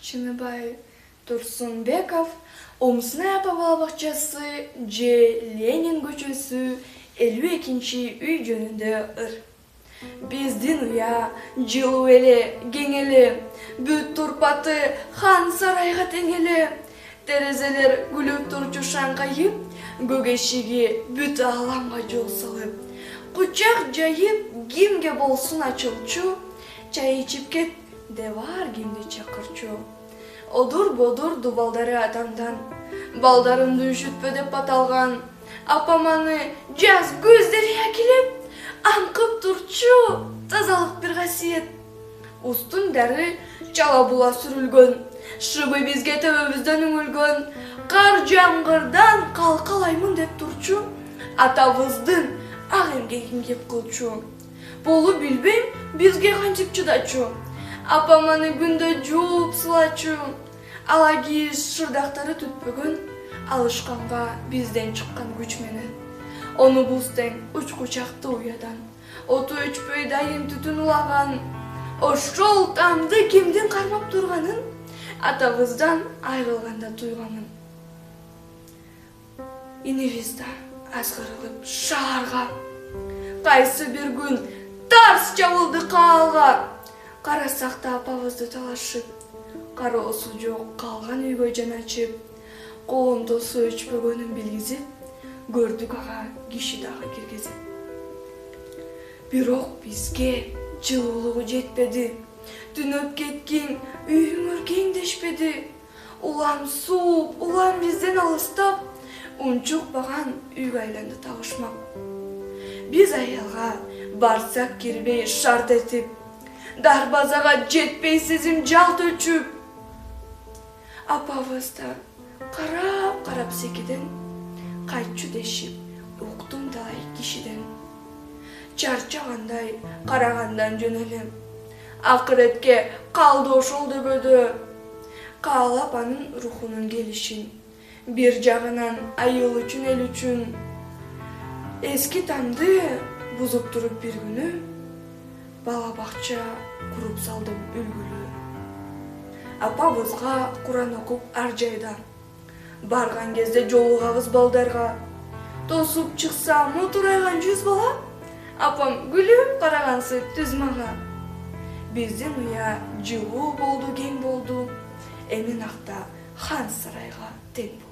Чыныбай Турсунбеков, Омсынай апа балабакчасы же Ленин көчөсү 52 үй жөнүндө ыр. Биздин уя жылуу эле, кең эле, бүт турпаты хан сарайга тең эле. Терезелер күлүп турчу шаңкайып, көк эшиги бүт ааламга жол салып. Кучак жайып, кимге болсун ачылчу, чай ичип кет деп ар кимди чакырчу. Одур-бодур дубалдары атамдан, балдарымды үшүтпө деп аталган. Апам аны жаз көздөрү келип, аңкып турчу, тазалык бир касиет. Устун дары чала була сүрүлгөн, шыбы бизге төбөбүздөн үңүлгөн. Кар жамгырдан калкалаймын деп турчу, атабыздын ак эмгегин кеп кылчу. Болу билбейм, бизге кантип чыдачу. Апам аны күндө жууп сылачу. Ала кийиз шырдактары түтпөгөн, алышканга бизден чыккан күч менен. Ону бузтең учкучакты уядан, оту өчпөй дайым түтүн улаган. Ошол тамды кимдин кармап турганын, атабыздан айрылганда туйганын. Инебиз да азгырылып шаарга, кайсы бир күн тарс жабылды каалга. Карасак да апабызды талашып, кароосу жок калган үйгө жан ачып, коомдо суу ичпөгөнүн билгизип, көрдүк ага киши дагы киргизип. Бирок бизге жылуулугу жетпеди, түнөп кеткен үйүңөр кеңдешпеди. Улам сууп, улам бизден алыстап, унчукпаган үйгө айланды табышмак. Биз аялга барсак кирбей шарт этип, дарбазага жетпей сезим жалт өчүп. Апабыз да карап секиден, кайтчу дешип, уктум далай кишиден. Чарчагандай карагандан жөнөлөм, акыретке калды ошол дөбөдө. Каалап анын рухунун келишин, бир жагынан айыл үчүн, эл үчүн. Эски тамды бузуп туруп бир күнү, бала бакча куруп салдым үлгүлүү. Апабызга Куран окуп ар жайда, барган кезде жолугабыз балдарга. Тосуп чыксам отурайган 100 бала, апам күлүп карагансы түз мага. Биздин уя жылуу болду, кең болду, эми накта хан сарайга тең болду.